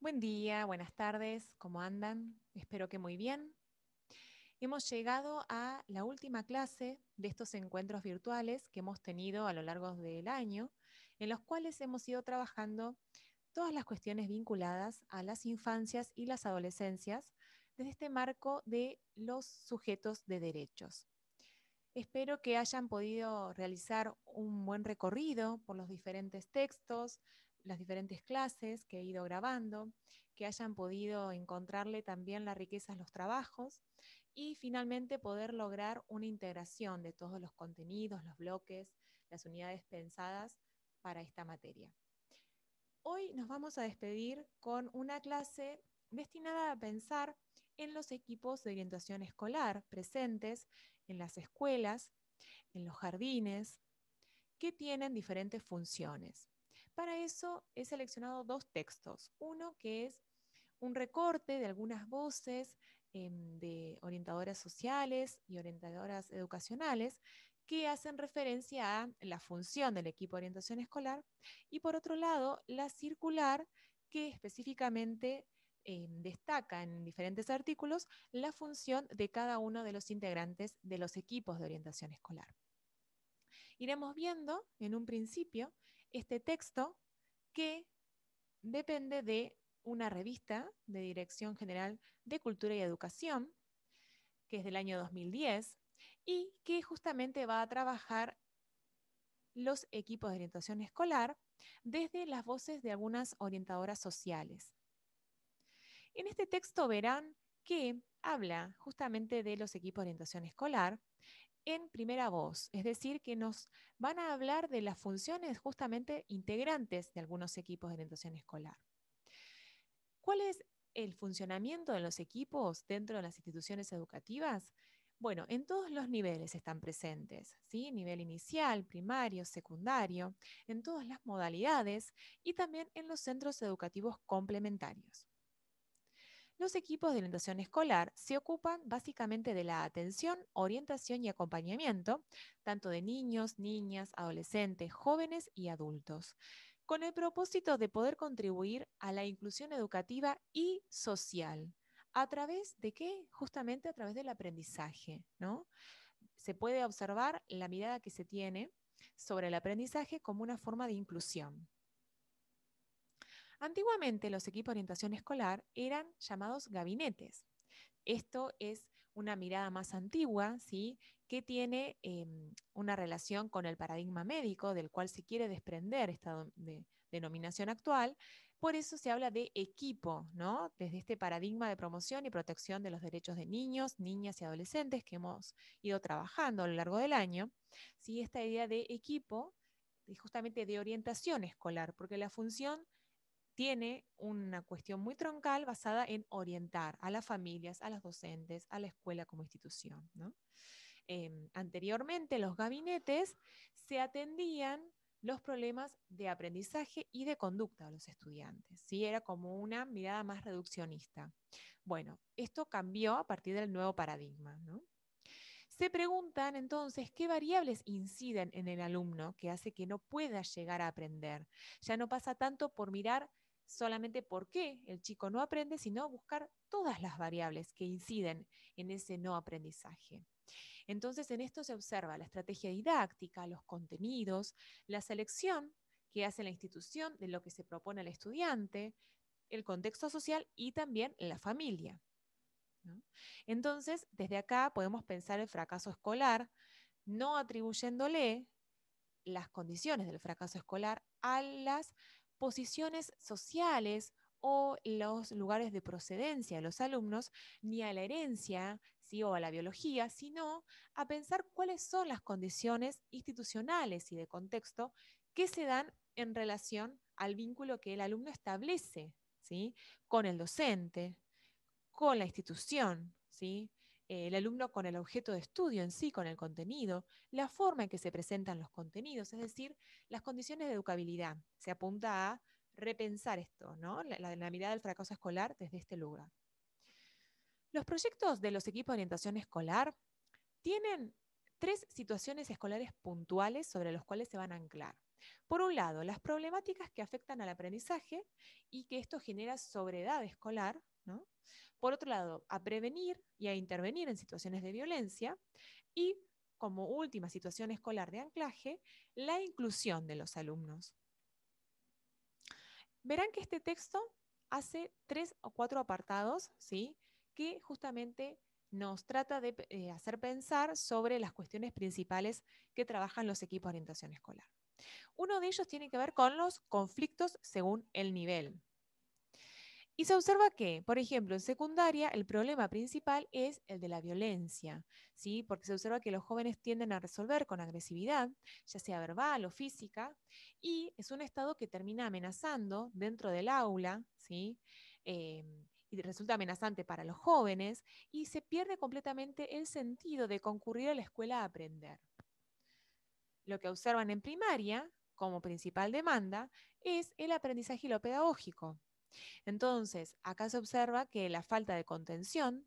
Buen día, buenas tardes, ¿cómo andan? Espero que muy bien. Hemos llegado a la última clase de estos encuentros virtuales que hemos tenido a lo largo del año, en los cuales hemos ido trabajando todas las cuestiones vinculadas a las infancias y las adolescencias desde este marco de los sujetos de derechos. Espero que hayan podido realizar un buen recorrido por los diferentes textos, las diferentes clases que he ido grabando, que hayan podido encontrarle también la riqueza a los trabajos y finalmente poder lograr una integración de todos los contenidos, los bloques, las unidades pensadas para esta materia. Hoy nos vamos a despedir con una clase destinada a pensar en los equipos de orientación escolar presentes en las escuelas, en los jardines, que tienen diferentes funciones. Para eso he seleccionado dos textos. Uno que es un recorte de algunas voces de orientadoras sociales y orientadoras educacionales que hacen referencia a la función del equipo de orientación escolar y por otro lado la circular que específicamente destaca en diferentes artículos la función de cada uno de los integrantes de los equipos de orientación escolar. Iremos viendo en un principio este texto que depende de una revista de Dirección General de Cultura y Educación, que es del año 2010, y que justamente va a trabajar los equipos de orientación escolar desde las voces de algunas orientadoras sociales. En este texto verán que habla justamente de los equipos de orientación escolar en primera voz, es decir, que nos van a hablar de las funciones justamente integrantes de algunos equipos de orientación escolar. ¿Cuál es el funcionamiento de los equipos dentro de las instituciones educativas? Bueno, en todos los niveles están presentes, ¿sí? Nivel inicial, primario, secundario, en todas las modalidades y también en los centros educativos complementarios. Los equipos de orientación escolar se ocupan básicamente de la atención, orientación y acompañamiento, tanto de niños, niñas, adolescentes, jóvenes y adultos, con el propósito de poder contribuir a la inclusión educativa y social. ¿A través de qué? Justamente a través del aprendizaje, ¿no? Se puede observar la mirada que se tiene sobre el aprendizaje como una forma de inclusión. Antiguamente los equipos de orientación escolar eran llamados gabinetes. Esto es una mirada más antigua, ¿sí? Que tiene una relación con el paradigma médico, del cual se quiere desprender esta denominación actual. Por eso se habla de equipo, ¿no? Desde este paradigma de promoción y protección de los derechos de niños, niñas y adolescentes que hemos ido trabajando a lo largo del año, ¿sí? Esta idea de equipo, justamente de orientación escolar, porque la función tiene una cuestión muy troncal basada en orientar a las familias, a los docentes, a la escuela como institución, ¿no? Anteriormente, los gabinetes se atendían los problemas de aprendizaje y de conducta de los estudiantes, ¿sí? Era como una mirada más reduccionista. Bueno, esto cambió a partir del nuevo paradigma, ¿no? Se preguntan entonces qué variables inciden en el alumno que hace que no pueda llegar a aprender. Ya no pasa tanto por mirar solamente por qué el chico no aprende, sino buscar todas las variables que inciden en ese no aprendizaje. Entonces, en esto se observa la estrategia didáctica, los contenidos, la selección que hace la institución de lo que se propone al estudiante, el contexto social y también la familia, ¿no? Entonces, desde acá podemos pensar el fracaso escolar, no atribuyéndole las condiciones del fracaso escolar a las posiciones sociales o los lugares de procedencia de los alumnos, ni a la herencia, ¿sí? O a la biología, sino a pensar cuáles son las condiciones institucionales y de contexto que se dan en relación al vínculo que el alumno establece, ¿sí? Con el docente, con la institución, ¿sí? El alumno con el objeto de estudio en sí, con el contenido, la forma en que se presentan los contenidos, es decir, las condiciones de educabilidad. Se apunta a repensar esto, ¿no? La mirada del fracaso escolar desde este lugar. Los proyectos de los equipos de orientación escolar tienen tres situaciones escolares puntuales sobre los cuales se van a anclar. Por un lado, las problemáticas que afectan al aprendizaje y que esto genera sobreedad escolar, ¿no? Por otro lado, a prevenir y a intervenir en situaciones de violencia y, como última situación escolar de anclaje, la inclusión de los alumnos. Verán que este texto hace 3 o 4 apartados, ¿sí? Que justamente nos trata de hacer pensar sobre las cuestiones principales que trabajan los equipos de orientación escolar. Uno de ellos tiene que ver con los conflictos según el nivel. Y se observa que, por ejemplo, en secundaria el problema principal es el de la violencia, ¿sí? Porque se observa que los jóvenes tienden a resolver con agresividad, ya sea verbal o física, y es un estado que termina amenazando dentro del aula, ¿sí? Eh, y resulta amenazante para los jóvenes y se pierde completamente el sentido de concurrir a la escuela a aprender. Lo que observan en primaria, como principal demanda, es el aprendizaje y lo pedagógico. Entonces, acá se observa que la falta de contención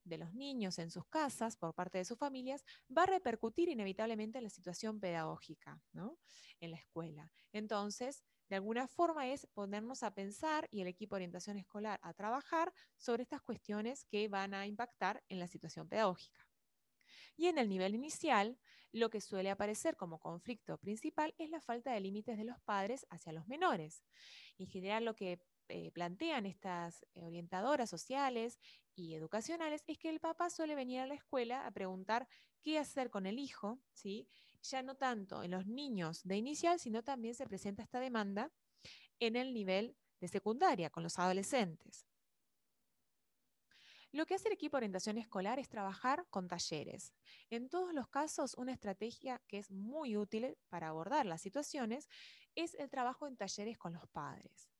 de los niños en sus casas por parte de sus familias va a repercutir inevitablemente en la situación pedagógica, ¿no? En la escuela. Entonces, de alguna forma es ponernos a pensar y el equipo de orientación escolar a trabajar sobre estas cuestiones que van a impactar en la situación pedagógica. Y en el nivel inicial, lo que suele aparecer como conflicto principal es la falta de límites de los padres hacia los menores. En general, lo que plantean estas orientadoras sociales y educacionales es que el papá suele venir a la escuela a preguntar qué hacer con el hijo, ¿sí? Ya no tanto en los niños de inicial, sino también se presenta esta demanda en el nivel de secundaria, con los adolescentes. Lo que hace el equipo de orientación escolar es trabajar con talleres. En todos los casos, una estrategia que es muy útil para abordar las situaciones es el trabajo en talleres con los padres.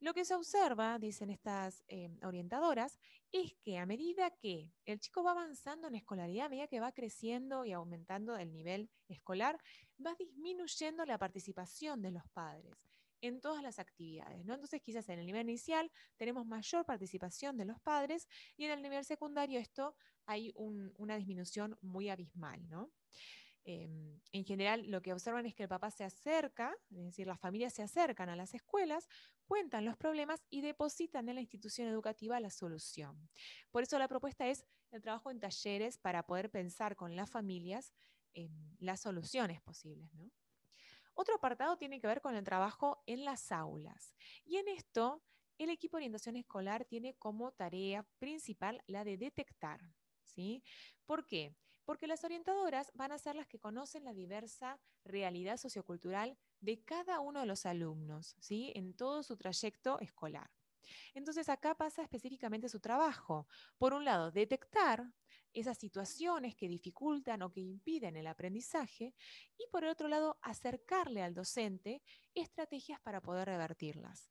Lo que se observa, dicen estas orientadoras, es que a medida que el chico va avanzando en escolaridad, a medida que va creciendo y aumentando el nivel escolar, va disminuyendo la participación de los padres en todas las actividades, ¿no? Entonces, quizás en el nivel inicial tenemos mayor participación de los padres y en el nivel secundario esto hay una disminución muy abismal, ¿no? En general, lo que observan es que el papá se acerca, es decir, las familias se acercan a las escuelas, cuentan los problemas y depositan en la institución educativa la solución. Por eso la propuesta es el trabajo en talleres para poder pensar con las familias las soluciones posibles, ¿no? Otro apartado tiene que ver con el trabajo en las aulas. Y en esto, el equipo de orientación escolar tiene como tarea principal la de detectar, ¿sí? ¿Por qué? Porque las orientadoras van a ser las que conocen la diversa realidad sociocultural de cada uno de los alumnos, ¿sí? En todo su trayecto escolar. Entonces acá pasa específicamente su trabajo. Por un lado, detectar esas situaciones que dificultan o que impiden el aprendizaje y por el otro lado, acercarle al docente estrategias para poder revertirlas.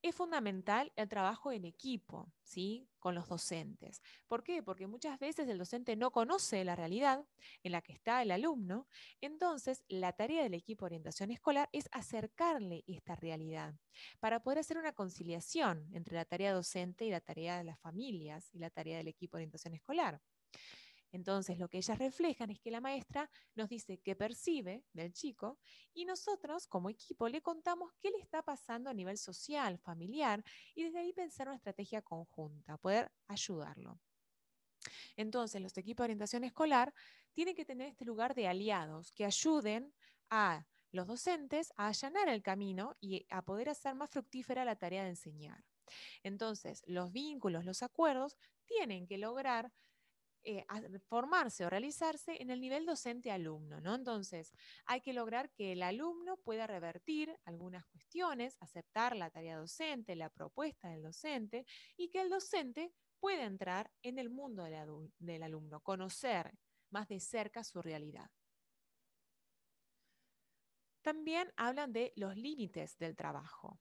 Es fundamental el trabajo en equipo, ¿sí? Con los docentes. ¿Por qué? Porque muchas veces el docente no conoce la realidad en la que está el alumno, entonces la tarea del equipo de orientación escolar es acercarle esta realidad para poder hacer una conciliación entre la tarea docente y la tarea de las familias y la tarea del equipo de orientación escolar. Entonces, lo que ellas reflejan es que la maestra nos dice qué percibe del chico y nosotros, como equipo, le contamos qué le está pasando a nivel social, familiar, y desde ahí pensar una estrategia conjunta, poder ayudarlo. Entonces, los equipos de orientación escolar tienen que tener este lugar de aliados que ayuden a los docentes a allanar el camino y a poder hacer más fructífera la tarea de enseñar. Entonces, los vínculos, los acuerdos, tienen que lograr formarse o realizarse en el nivel docente-alumno, ¿no? Entonces, hay que lograr que el alumno pueda revertir algunas cuestiones, aceptar la tarea docente, la propuesta del docente, y que el docente pueda entrar en el mundo del alumno, conocer más de cerca su realidad. También hablan de los límites del trabajo.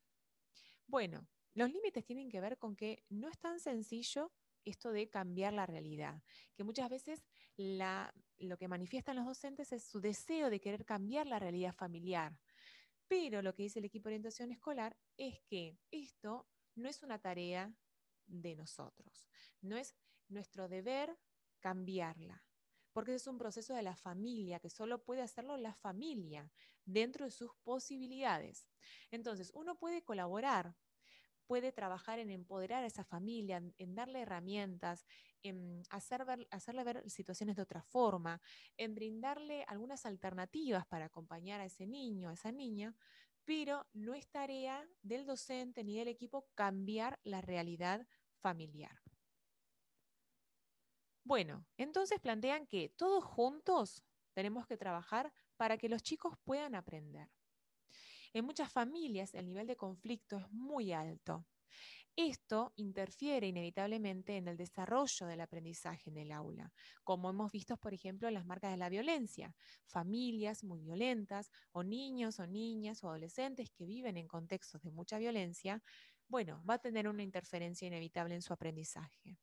Bueno, los límites tienen que ver con que no es tan sencillo esto de cambiar la realidad, que muchas veces lo que manifiestan los docentes es su deseo de querer cambiar la realidad familiar. Pero lo que dice el equipo de orientación escolar es que esto no es una tarea de nosotros, no es nuestro deber cambiarla, porque es un proceso de la familia, que solo puede hacerlo la familia, dentro de sus posibilidades. Entonces, uno puede colaborar, puede trabajar en empoderar a esa familia, en darle herramientas, en hacerle ver situaciones de otra forma, en brindarle algunas alternativas para acompañar a ese niño, a esa niña, pero no es tarea del docente ni del equipo cambiar la realidad familiar. Bueno, entonces plantean que todos juntos tenemos que trabajar para que los chicos puedan aprender. En muchas familias el nivel de conflicto es muy alto. Esto interfiere inevitablemente en el desarrollo del aprendizaje en el aula, como hemos visto, por ejemplo, en las marcas de la violencia. Familias muy violentas o niños o niñas o adolescentes que viven en contextos de mucha violencia, bueno, va a tener una interferencia inevitable en su aprendizaje.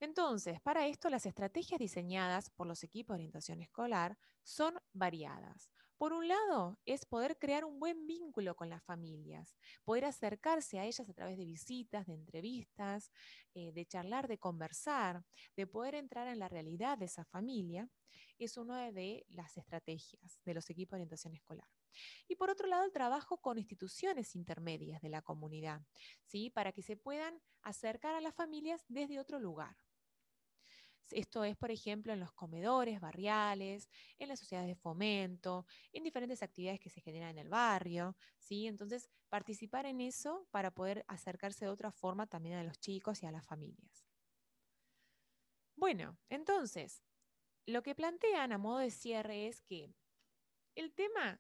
Entonces, para esto las estrategias diseñadas por los equipos de orientación escolar son variadas. Por un lado, es poder crear un buen vínculo con las familias, poder acercarse a ellas a través de visitas, de entrevistas, de charlar, de conversar, de poder entrar en la realidad de esa familia, es una de las estrategias de los equipos de orientación escolar. Y por otro lado, el trabajo con instituciones intermedias de la comunidad, ¿sí? Para que se puedan acercar a las familias desde otro lugar. Esto es, por ejemplo, en los comedores barriales, en las sociedades de fomento, en diferentes actividades que se generan en el barrio, ¿sí? Entonces, participar en eso para poder acercarse de otra forma también a los chicos y a las familias. Bueno, entonces, lo que plantean a modo de cierre es que el tema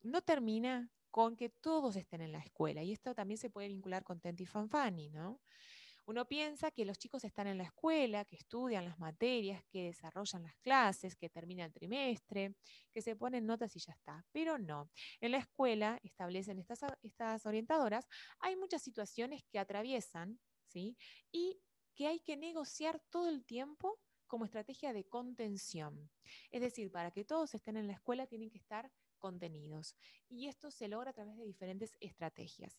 no termina con que todos estén en la escuela, y esto también se puede vincular con Tenti Fanfani, ¿no? Uno piensa que los chicos están en la escuela, que estudian las materias, que desarrollan las clases, que termina el trimestre, que se ponen notas y ya está. Pero no. En la escuela, establecen estas orientadoras, hay muchas situaciones que atraviesan, ¿sí? Y que hay que negociar todo el tiempo como estrategia de contención. Es decir, para que todos estén en la escuela tienen que estar contenidos. Y esto se logra a través de diferentes estrategias.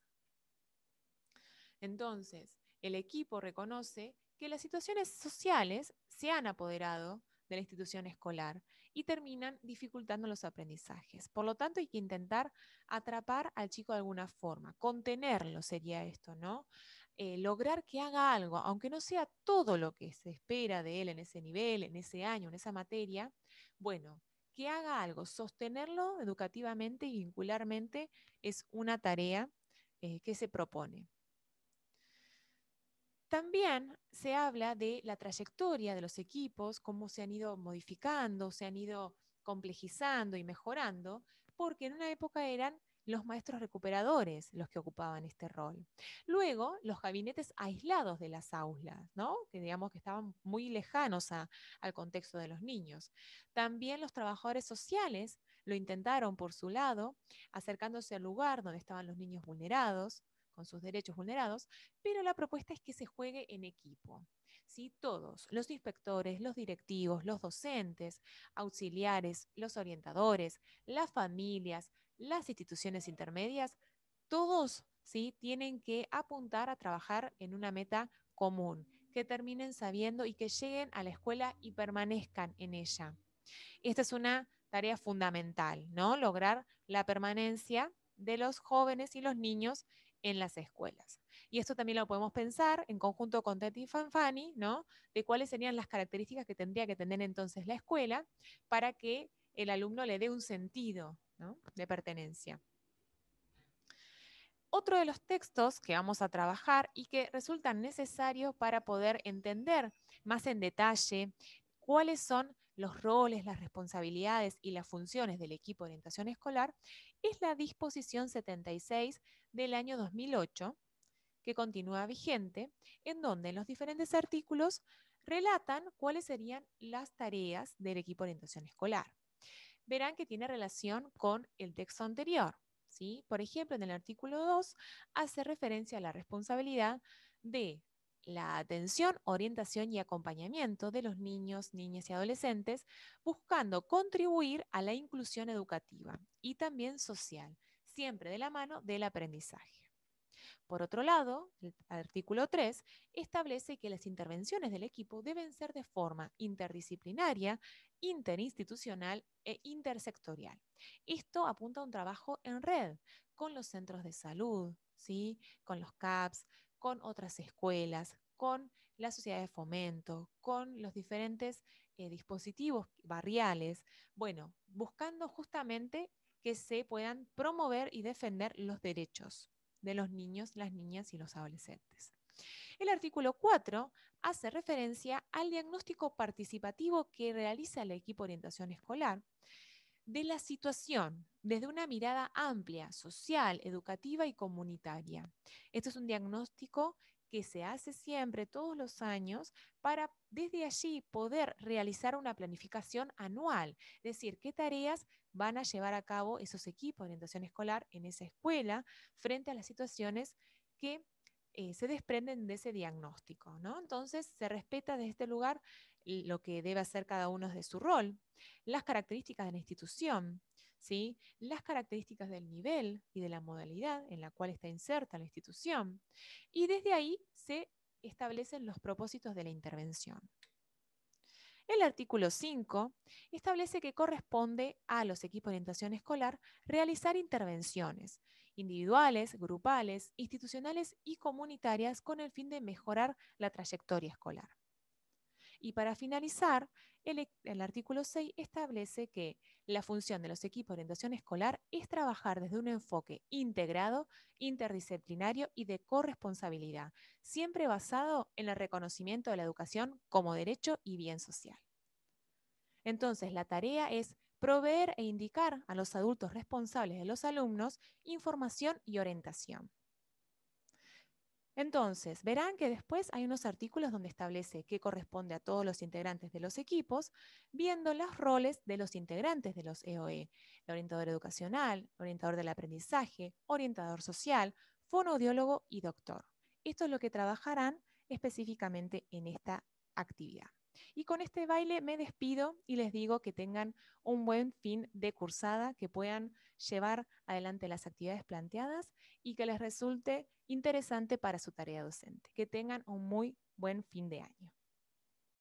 Entonces, el equipo reconoce que las situaciones sociales se han apoderado de la institución escolar y terminan dificultando los aprendizajes. Por lo tanto, hay que intentar atrapar al chico de alguna forma, contenerlo sería esto, ¿no? Lograr que haga algo, aunque no sea todo lo que se espera de él en ese nivel, en ese año, en esa materia, bueno, que haga algo, sostenerlo educativamente y vincularmente es una tarea que se propone. También se habla de la trayectoria de los equipos, cómo se han ido modificando, se han ido complejizando y mejorando, porque en una época eran los maestros recuperadores los que ocupaban este rol. Luego, los gabinetes aislados de las aulas, ¿no? Que digamos que estaban muy lejanos al contexto de los niños. También los trabajadores sociales lo intentaron por su lado, acercándose al lugar donde estaban los niños vulnerados, con sus derechos vulnerados, pero la propuesta es que se juegue en equipo. ¿Sí? Todos, los inspectores, los directivos, los docentes, auxiliares, los orientadores, las familias, las instituciones intermedias, todos, ¿sí? Tienen que apuntar a trabajar en una meta común, que terminen sabiendo y que lleguen a la escuela y permanezcan en ella. Esta es una tarea fundamental, ¿no? Lograr la permanencia de los jóvenes y los niños en las escuelas. Y esto también lo podemos pensar en conjunto con Teti Fanfani, ¿no? De cuáles serían las características que tendría que tener entonces la escuela para que el alumno le dé un sentido, ¿no? De pertenencia. Otro de los textos que vamos a trabajar y que resultan necesarios para poder entender más en detalle cuáles son los roles, las responsabilidades y las funciones del equipo de orientación escolar es la disposición 76 del año 2008, que continúa vigente, en donde en los diferentes artículos relatan cuáles serían las tareas del equipo de orientación escolar. Verán que tiene relación con el texto anterior. ¿Sí? Por ejemplo, en el artículo 2 hace referencia a la responsabilidad de la atención, orientación y acompañamiento de los niños, niñas y adolescentes, buscando contribuir a la inclusión educativa y también social, siempre de la mano del aprendizaje. Por otro lado, el artículo 3 establece que las intervenciones del equipo deben ser de forma interdisciplinaria, interinstitucional e intersectorial. Esto apunta a un trabajo en red con los centros de salud, ¿sí? Con los CAPS, con otras escuelas, con la sociedad de fomento, con los diferentes dispositivos barriales, bueno, buscando justamente que se puedan promover y defender los derechos de los niños, las niñas y los adolescentes. El artículo 4 hace referencia al diagnóstico participativo que realiza el equipo de orientación escolar de la situación desde una mirada amplia, social, educativa y comunitaria. Esto es un diagnóstico que se hace siempre, todos los años, para desde allí poder realizar una planificación anual, es decir, qué tareas van a llevar a cabo esos equipos de orientación escolar en esa escuela frente a las situaciones que se desprenden de ese diagnóstico, ¿no? Entonces, se respeta desde este lugar lo que debe hacer cada uno de su rol, las características de la institución, ¿sí? Las características del nivel y de la modalidad en la cual está inserta la institución, y desde ahí se establecen los propósitos de la intervención. El artículo 5 establece que corresponde a los equipos de orientación escolar realizar intervenciones individuales, grupales, institucionales y comunitarias con el fin de mejorar la trayectoria escolar. Y para finalizar, el artículo 6 establece que la función de los equipos de orientación escolar es trabajar desde un enfoque integrado, interdisciplinario y de corresponsabilidad, siempre basado en el reconocimiento de la educación como derecho y bien social. Entonces, la tarea es proveer e indicar a los adultos responsables de los alumnos información y orientación. Entonces, verán que después hay unos artículos donde establece qué corresponde a todos los integrantes de los equipos, viendo los roles de los integrantes de los EOE, el orientador educacional, orientador del aprendizaje, orientador social, fonoaudiólogo y doctor. Esto es lo que trabajarán específicamente en esta actividad. Y con este baile me despido y les digo que tengan un buen fin de cursada, que puedan llevar adelante las actividades planteadas y que les resulte interesante para su tarea docente. Que tengan un muy buen fin de año.